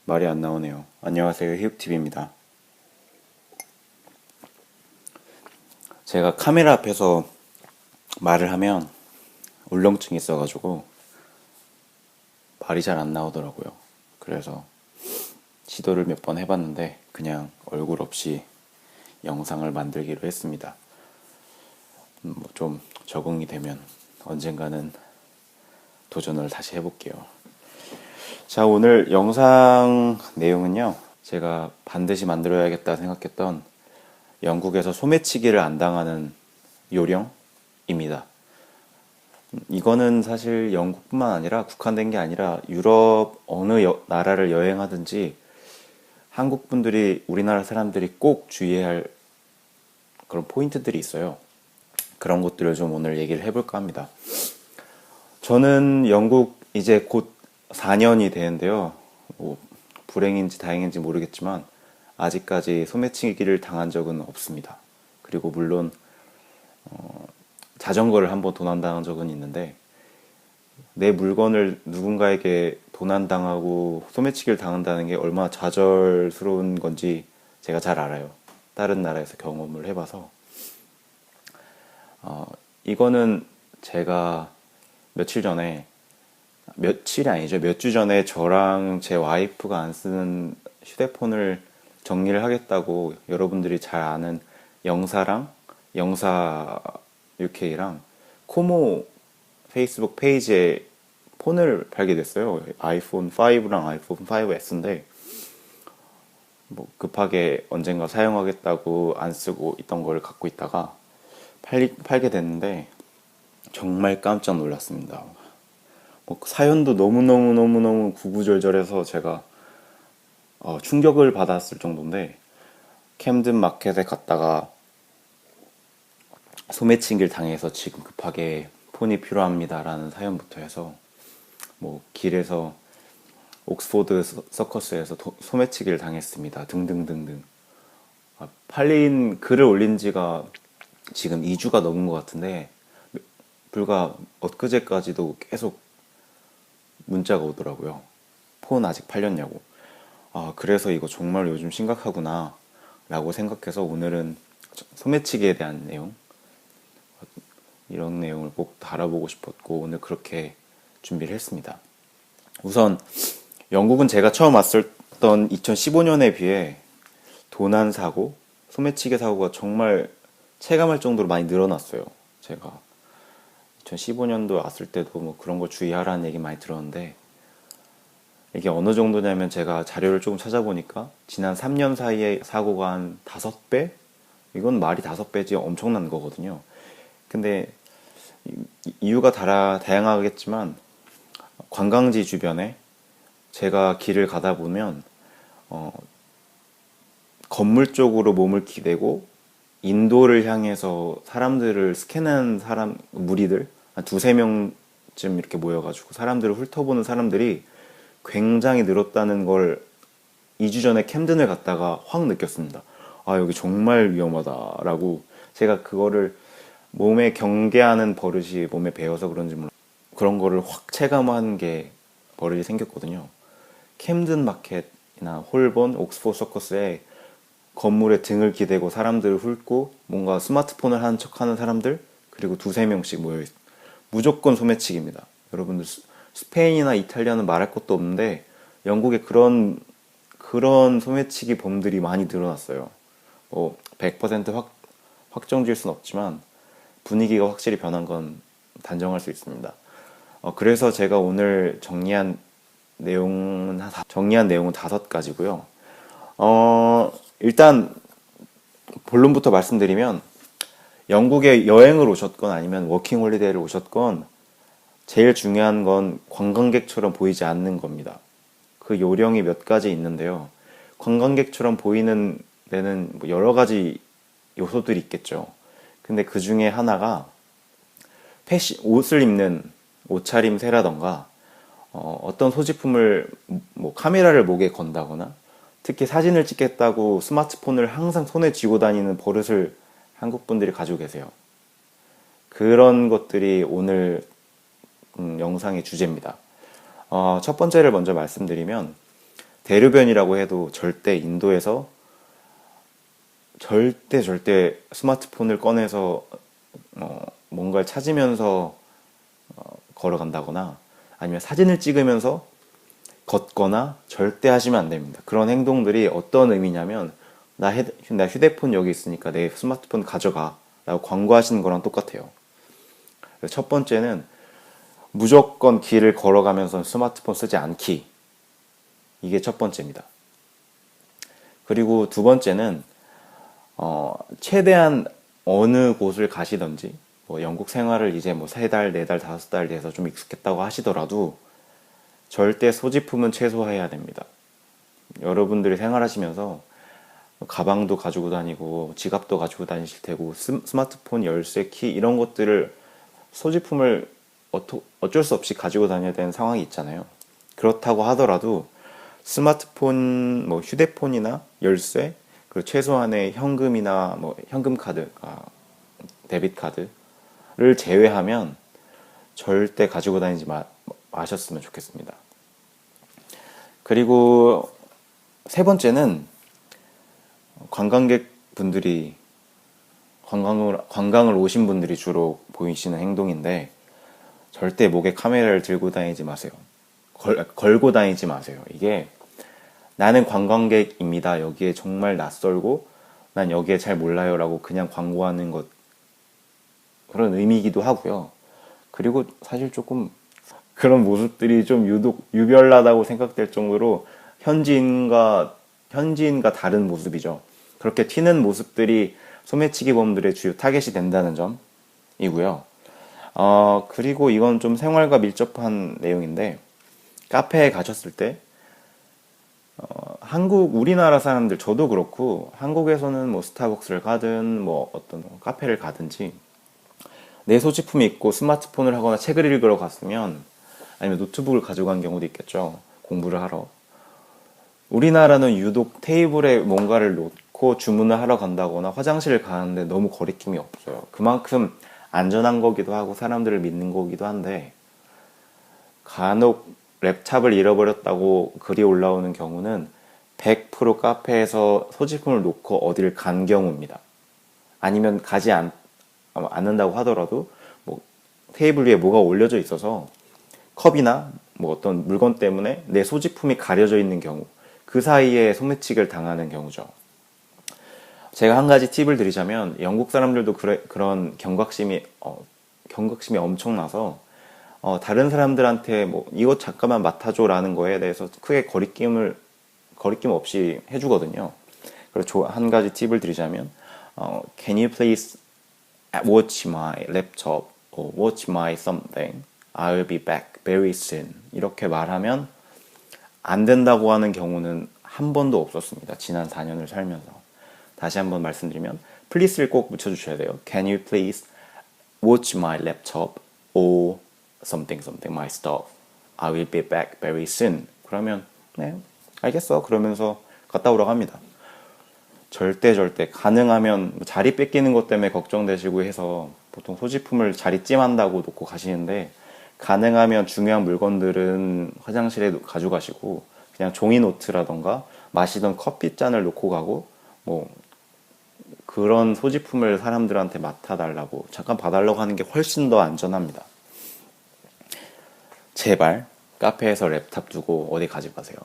말이 안 나오네요. 안녕하세요. 히읗TV입니다. 제가 카메라 앞에서 말을 하면 울렁증이 있어가지고 말이 잘 안 나오더라고요. 그래서 시도를 몇 번 해봤는데 그냥 얼굴 없이 영상을 만들기로 했습니다. 좀 적응이 되면 언젠가는 도전을 다시 해볼게요. 자, 오늘 영상 내용은요. 제가 반드시 만들어야겠다 생각했던 영국에서 소매치기를 안 당하는 요령입니다. 이거는 사실 영국뿐만 아니라 국한된 게 아니라 유럽 어느 나라를 여행하든지 한국 분들이 우리나라 사람들이 꼭 주의해야 할 그런 포인트들이 있어요. 그런 것들을 좀 오늘 얘기를 해볼까 합니다. 저는 영국 이제 곧 4년이 되는데요. 뭐 불행인지 다행인지 모르겠지만 아직까지 소매치기를 당한 적은 없습니다. 그리고 물론 자전거를 한번 도난당한 적은 있는데 내 물건을 누군가에게 도난당하고 소매치기를 당한다는 게 얼마나 좌절스러운 건지 제가 잘 알아요. 다른 나라에서 경험을 해봐서 이거는 제가 며칠이 아니죠. 몇 주 전에 저랑 제 와이프가 안 쓰는 휴대폰을 정리를 하겠다고 여러분들이 잘 아는 영사 UK랑 코모 페이스북 페이지에 폰을 팔게 됐어요. 아이폰 5랑 아이폰 5S인데 뭐 급하게 언젠가 사용하겠다고 안 쓰고 있던 걸 갖고 있다가 팔게 됐는데 정말 깜짝 놀랐습니다. 뭐 사연도 너무너무 구구절절해서 제가 충격을 받았을 정도인데 캠든 마켓에 갔다가 소매치기를 당해서 지금 급하게 폰이 필요합니다라는 사연부터 해서 뭐 길에서 옥스포드 서커스에서 소매치기를 당했습니다 등등등등. 팔린 글을 올린 지가 지금 2주가 넘은 것 같은데 불과 엊그제까지도 계속 문자가 오더라고요. 폰 아직 팔렸냐고. 그래서 이거 정말 요즘 심각하구나 라고 생각해서 오늘은 소매치기에 대한 내용, 이런 내용을 꼭 다뤄보고 싶었고 오늘 그렇게 준비를 했습니다. 우선 영국은 제가 처음 왔었던 2015년에 비해 도난 사고, 소매치기 사고가 정말 체감할 정도로 많이 늘어났어요. 제가 2015년도 왔을 때도 뭐 그런 거 주의하라는 얘기 많이 들었는데 이게 어느 정도냐면 제가 자료를 조금 찾아보니까 지난 3년 사이에 사고가 한 5배? 이건 말이 5배지 엄청난 거거든요. 근데 이유가 다양하겠지만 관광지 주변에 제가 길을 가다 보면 건물 쪽으로 몸을 기대고 인도를 향해서 사람들을 스캔하는 무리들 한 두세 명쯤 이렇게 모여가지고 사람들을 훑어보는 사람들이 굉장히 늘었다는 걸 2주 전에 캠든을 갔다가 확 느꼈습니다. 여기 정말 위험하다라고. 제가 그거를 몸에 경계하는 버릇이 몸에 배어서 그런지 몰라 그런 거를 확 체감한 게 버릇이 생겼거든요. 캠든 마켓이나 홀본, 옥스포드 서커스에 건물에 등을 기대고 사람들을 훑고 뭔가 스마트폰을 하는 척하는 사람들, 그리고 두세 명씩 모여있어요. 무조건 소매치기입니다. 여러분들 스페인이나 이탈리아는 말할 것도 없는데 영국에 그런 소매치기 범들이 많이 늘어났어요. 뭐 100% 확정질 순 없지만 분위기가 확실히 변한 건 단정할 수 있습니다. 그래서 제가 오늘 정리한 내용은 5가지고요. 일단 본론부터 말씀드리면 영국에 여행을 오셨건 아니면 워킹 홀리데이를 오셨건 제일 중요한 건 관광객처럼 보이지 않는 겁니다. 그 요령이 몇 가지 있는데요. 관광객처럼 보이는 데는 뭐 여러 가지 요소들이 있겠죠. 근데 그 중에 하나가 옷을 입는 옷차림새라던가 어떤 소지품을 뭐 카메라를 목에 건다거나 특히 사진을 찍겠다고 스마트폰을 항상 손에 쥐고 다니는 버릇을 한국 분들이 가지고 계세요. 그런 것들이 오늘 영상의 주제입니다. 첫 번째를 먼저 말씀드리면 대로변이라고 해도 절대 인도에서 절대 스마트폰을 꺼내서 뭔가를 찾으면서 걸어간다거나 아니면 사진을 찍으면서 걷거나 절대 하시면 안 됩니다. 그런 행동들이 어떤 의미냐면 나 휴대폰 여기 있으니까 내 스마트폰 가져가 라고 광고하시는 거랑 똑같아요. 첫 번째는 무조건 길을 걸어가면서 스마트폰 쓰지 않기. 이게 첫 번째입니다. 그리고 두 번째는 최대한 어느 곳을 가시던지 뭐 영국 생활을 이제 뭐 3달, 4달, 5달 돼서 좀 익숙했다고 하시더라도 절대 소지품은 최소화해야 됩니다. 여러분들이 생활하시면서 가방도 가지고 다니고 지갑도 가지고 다니실 테고 스마트폰, 열쇠, 키 이런 것들을 소지품을 어쩔 수 없이 가지고 다녀야 되는 상황이 있잖아요. 그렇다고 하더라도 스마트폰, 뭐 휴대폰이나 열쇠, 그리고 최소한의 현금이나 뭐 현금 카드, 데빗 카드를 제외하면 절대 가지고 다니지 마셨으면 좋겠습니다. 그리고 세 번째는 관광객분들이 관광을 오신 분들이 주로 보이시는 행동인데 절대 목에 카메라를 들고 다니지 마세요. 걸고 다니지 마세요. 이게 나는 관광객입니다. 여기에 정말 낯설고 난 여기에 잘 몰라요 라고 그냥 광고하는 것 그런 의미이기도 하고요. 그리고 사실 조금 그런 모습들이 좀 유별나다고 생각될 정도로 현지인과 다른 모습이죠. 그렇게 튀는 모습들이 소매치기범들의 주요 타겟이 된다는 점이고요. 그리고 이건 좀 생활과 밀접한 내용인데 카페에 가셨을 때 우리나라 사람들 저도 그렇고 한국에서는 뭐 스타벅스를 가든 뭐 어떤 카페를 가든지 내 소지품이 있고 스마트폰을 하거나 책을 읽으러 갔으면 아니면 노트북을 가져간 경우도 있겠죠. 공부를 하러. 우리나라는 유독 테이블에 뭔가를 놓고 주문을 하러 간다거나 화장실을 가는데 너무 거리낌이 없어요. 그만큼 안전한 거기도 하고 사람들을 믿는 거기도 한데 간혹 랩탑을 잃어버렸다고 글이 올라오는 경우는 100% 카페에서 소지품을 놓고 어디를 간 경우입니다. 아니면 가지 않는다고 하더라도 뭐 테이블 위에 뭐가 올려져 있어서 컵이나 뭐 어떤 물건 때문에 내 소지품이 가려져 있는 경우 그 사이에 소매치기를 당하는 경우죠. 제가 한 가지 팁을 드리자면 영국 사람들도 그런 경각심이 엄청나서 다른 사람들한테 뭐 이것 잠깐만 맡아줘 라는 거에 대해서 크게 거리낌 없이 해주거든요. 그래서 한 가지 팁을 드리자면 Can you please watch my laptop or watch my something? I'll be back very soon. 이렇게 말하면 안 된다고 하는 경우는 한 번도 없었습니다. 지난 4년을 살면서. 다시 한번 말씀드리면 please를 꼭 붙여주셔야 돼요. Can you please watch my laptop or something my stuff. I will be back very soon. 그러면 네 알겠어 그러면서 갔다 오라고 합니다. 절대 가능하면 자리 뺏기는 것 때문에 걱정되시고 해서 보통 소지품을 자리 찜한다고 놓고 가시는데 가능하면 중요한 물건들은 화장실에 가져가시고 그냥 종이 노트라던가 마시던 커피잔을 놓고 가고 뭐 그런 소지품을 사람들한테 맡아달라고 잠깐 봐달라고 하는 게 훨씬 더 안전합니다. 제발 카페에서 랩탑 두고 어디 가지 마세요.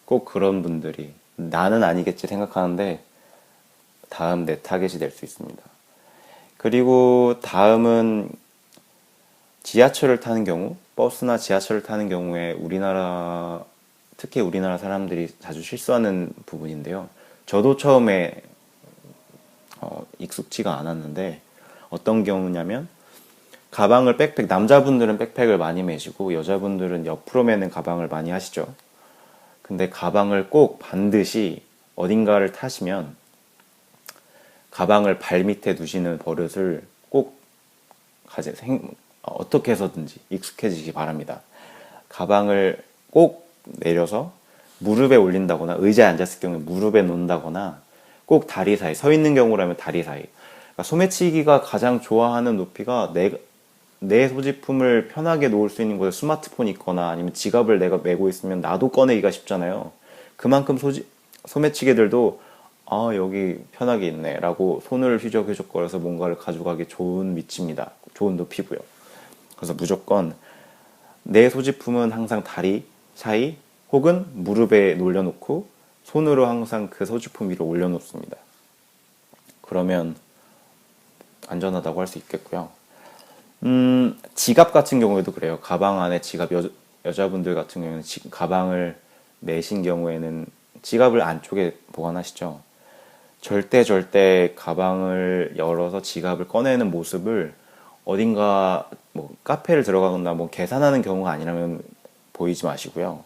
꼭 그런 분들이 나는 아니겠지 생각하는데 다음 내 타겟이 될 수 있습니다. 그리고 다음은 지하철을 타는 경우, 버스나 지하철을 타는 경우에 특히 우리나라 사람들이 자주 실수하는 부분인데요. 저도 처음에 익숙지가 않았는데 어떤 경우냐면 가방을 남자분들은 백팩을 많이 메시고 여자분들은 옆으로 매는 가방을 많이 하시죠. 근데 가방을 꼭 반드시 어딘가를 타시면 가방을 발 밑에 두시는 버릇을 꼭 어떻게 해서든지 익숙해지시기 바랍니다. 가방을 꼭 내려서 무릎에 올린다거나 의자에 앉았을 경우에 무릎에 놓는다거나 꼭 다리 사이, 서 있는 경우라면 다리 사이. 그러니까 소매치기가 가장 좋아하는 높이가 내 소지품을 편하게 놓을 수 있는 곳에 스마트폰이 있거나 아니면 지갑을 내가 메고 있으면 나도 꺼내기가 쉽잖아요. 그만큼 소매치기들도 여기 편하게 있네 라고 손을 휘적휘적거려서 뭔가를 가져가기 좋은 위치입니다. 좋은 높이고요. 그래서 무조건 내 소지품은 항상 다리 사이 혹은 무릎에 올려놓고 손으로 항상 그 소지품 위로 올려놓습니다. 그러면 안전하다고 할 수 있겠고요. 지갑 같은 경우에도 그래요. 가방 안에 지갑, 여자분들 같은 경우에는 가방을 매신 경우에는 지갑을 안쪽에 보관하시죠. 절대 가방을 열어서 지갑을 꺼내는 모습을 어딘가 뭐 카페를 들어가거나 뭐 계산하는 경우가 아니라면 보이지 마시고요.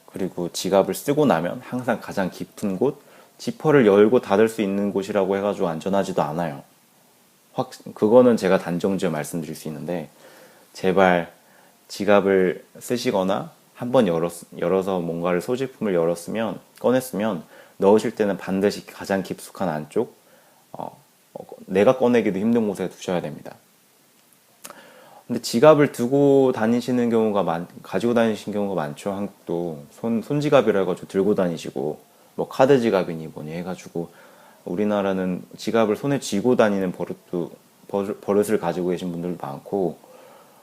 그리고 지갑을 쓰고 나면 항상 가장 깊은 곳, 지퍼를 열고 닫을 수 있는 곳이라고 해가지고 안전하지도 않아요. 그거는 제가 단정지어 말씀드릴 수 있는데, 제발 지갑을 쓰시거나 한번 열어서 뭔가를 소지품을 꺼냈으면 넣으실 때는 반드시 가장 깊숙한 안쪽, 내가 꺼내기도 힘든 곳에 두셔야 됩니다. 근데 지갑을 두고 다니시는 가지고 다니시는 경우가 많죠. 한국도 손지갑이라 해가지고 들고 다니시고, 뭐 카드 지갑이니 뭐니 해가지고, 우리나라는 지갑을 손에 쥐고 다니는 버릇을 가지고 계신 분들도 많고,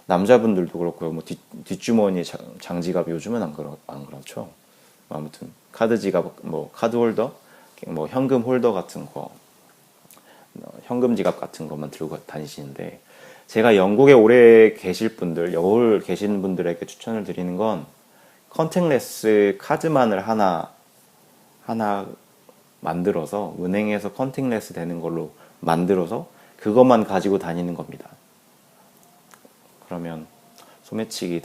남자분들도 그렇고요. 뭐 뒷주머니 장지갑 요즘은 안 그렇죠. 아무튼 카드 지갑, 뭐 카드 홀더, 뭐 현금 홀더 같은 거, 현금 지갑 같은 것만 들고 다니시는데, 제가 영국에 오래 계신 분들에게 추천을 드리는 건 컨택레스 카드만을 하나 만들어서, 은행에서 컨택레스 되는 걸로 만들어서 그것만 가지고 다니는 겁니다. 그러면 소매치기를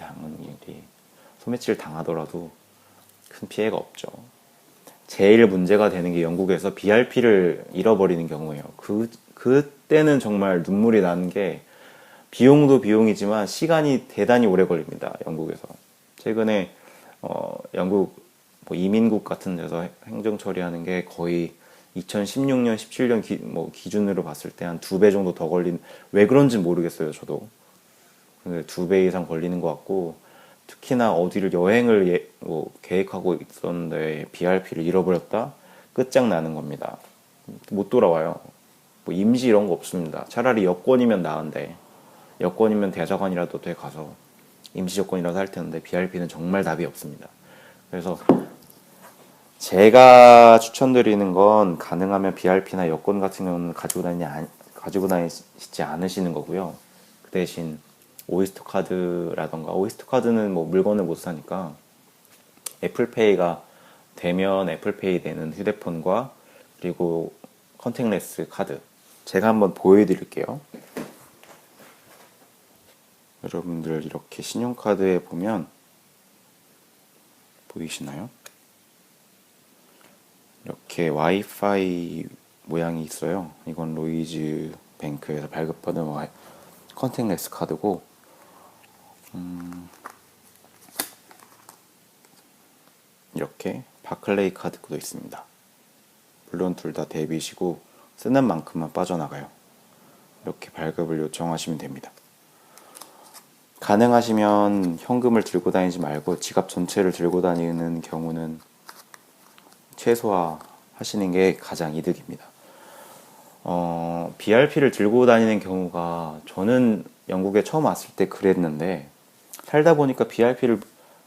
당하더라도 큰 피해가 없죠. 제일 문제가 되는 게 영국에서 BRP를 잃어버리는 경우예요. 그때는 정말 눈물이 나는 게, 비용도 비용이지만 시간이 대단히 오래 걸립니다. 영국에서. 최근에 영국 뭐 이민국 같은 데서 행정 처리하는 게 거의 2016년, 17년 기준으로 봤을 때 한 2배 정도 더 왜 그런지 모르겠어요, 저도. 2배 이상 걸리는 것 같고, 특히나 어디를 여행을 계획하고 있었는데 BRP를 잃어버렸다? 끝장나는 겁니다. 못 돌아와요. 뭐 임시 이런 거 없습니다. 차라리 여권이면 나은데, 여권이면 대사관이라도 돼 가서 임시 여권이라도 할 텐데, BRP는 정말 답이 없습니다. 그래서 제가 추천드리는 건 가능하면 BRP나 여권 같은 경우는 가지고 다니시지 않으시는 거고요. 그 대신 오이스터 카드라던가, 오이스터 카드는 뭐 물건을 못 사니까 애플페이가 되면 애플페이 되는 휴대폰과, 그리고 컨택레스 카드, 제가 한번 보여드릴게요. 여러분들 이렇게 신용카드에 보면 보이시나요? 이렇게 와이파이 모양이 있어요. 이건 로이즈 뱅크에서 발급받은 컨택레스 카드고, 이렇게 바클레이 카드도 있습니다. 물론 둘 다 데빗이고 쓰는 만큼만 빠져나가요. 이렇게 발급을 요청하시면 됩니다. 가능하시면 현금을 들고 다니지 말고 지갑 전체를 들고 다니는 경우는 최소화하시는 게 가장 이득입니다. BRP를 들고 다니는 경우가, 저는 영국에 처음 왔을 때 그랬는데, 살다 보니까 BRP를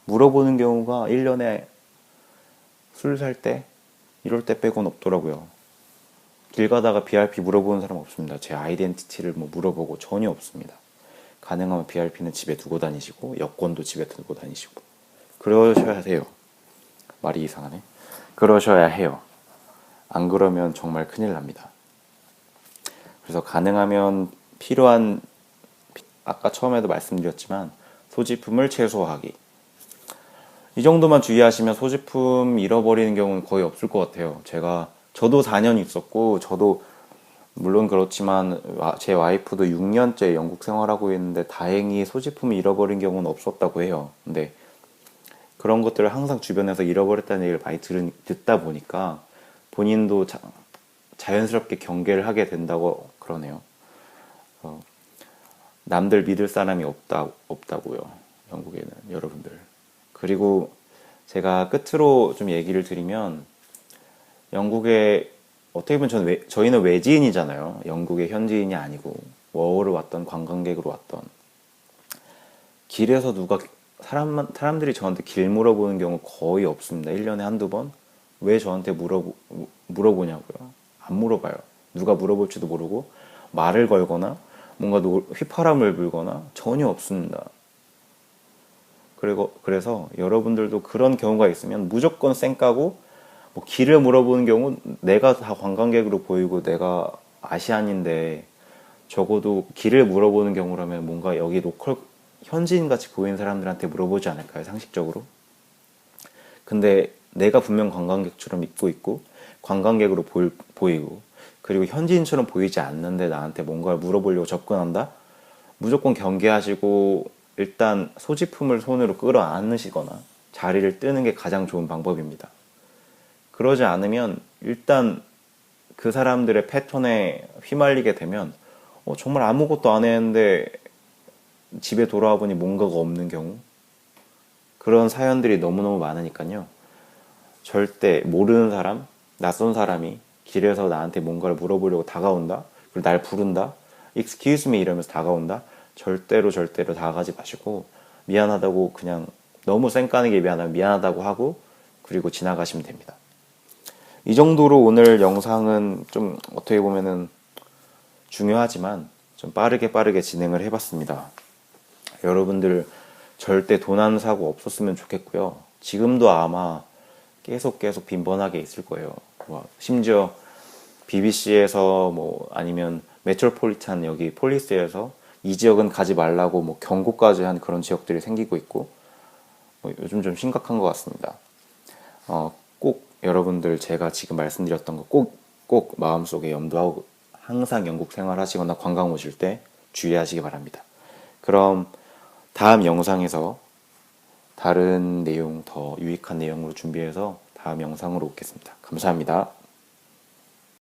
물어보는 경우가 1년에 술 살 때, 이럴 때 빼곤 없더라고요. 길 가다가 BRP 물어보는 사람 없습니다. 제 아이덴티티를 물어보고 전혀 없습니다. 가능하면 BRP는 집에 두고 다니시고, 여권도 집에 두고 다니시고, 그러셔야 해요. 말이 이상하네. 그러셔야 해요. 안 그러면 정말 큰일 납니다. 그래서 가능하면 필요한, 아까 처음에도 말씀드렸지만 소지품을 최소화하기, 이 정도만 주의하시면 소지품 잃어버리는 경우는 거의 없을 것 같아요. 저도 4년 있었고, 저도 물론 그렇지만 제 와이프도 6년째 영국 생활하고 있는데 다행히 소지품이 잃어버린 경우는 없었다고 해요. 근데 그런 것들을 항상 주변에서 잃어버렸다는 얘기를 많이 듣다 보니까 본인도 자연스럽게 경계를 하게 된다고 그러네요. 남들 믿을 사람이 없다고요. 영국에는 여러분들. 그리고 제가 끝으로 좀 얘기를 드리면 영국에 어떻게 보면 저희는 외지인이잖아요. 영국의 현지인이 아니고 워홀을 왔던 관광객으로 왔던 길에서 사람들이 저한테 길 물어보는 경우 거의 없습니다. 1년에 한두 번? 왜 저한테 물어보냐고요. 안 물어봐요. 누가 물어볼지도 모르고 말을 걸거나 뭔가 휘파람을 불거나 전혀 없습니다. 그래서 여러분들도 그런 경우가 있으면 무조건 쌩까고 뭐 길을 물어보는 경우 내가 다 관광객으로 보이고 내가 아시안인데 적어도 길을 물어보는 경우라면 뭔가 여기 로컬 현지인 같이 보이는 사람들한테 물어보지 않을까요? 상식적으로. 근데 내가 분명 관광객처럼 입고 있고 관광객으로 보이고 그리고 현지인처럼 보이지 않는데 나한테 뭔가를 물어보려고 접근한다? 무조건 경계하시고 일단 소지품을 손으로 끌어안으시거나 자리를 뜨는 게 가장 좋은 방법입니다. 그러지 않으면 일단 그 사람들의 패턴에 휘말리게 되면 정말 아무것도 안 했는데 집에 돌아와 보니 뭔가가 없는 경우 그런 사연들이 너무너무 많으니까요. 절대 모르는 사람, 낯선 사람이 길에서 나한테 뭔가를 물어보려고 다가온다. 그리고 날 부른다. Excuse me 이러면서 다가온다. 절대로 다가가지 마시고 미안하다고 그냥 너무 쌩까는 미안하다고 하고 그리고 지나가시면 됩니다. 이 정도로 오늘 영상은 좀 어떻게 보면은 중요하지만 좀 빠르게 진행을 해봤습니다. 여러분들 절대 돈 안 사고 없었으면 좋겠고요. 지금도 아마 계속 빈번하게 있을 거예요. 심지어 BBC에서 아니면 메트로폴리탄 여기 폴리스에서 이 지역은 가지 말라고 경고까지 한 그런 지역들이 생기고 있고 요즘 좀 심각한 것 같습니다. 꼭 여러분들 제가 지금 말씀드렸던 거 꼭 마음속에 염두하고 항상 영국 생활하시거나 관광 오실 때 주의하시기 바랍니다. 그럼 다음 영상에서 다른 내용 더 유익한 내용으로 준비해서 다음 영상으로 오겠습니다. 감사합니다.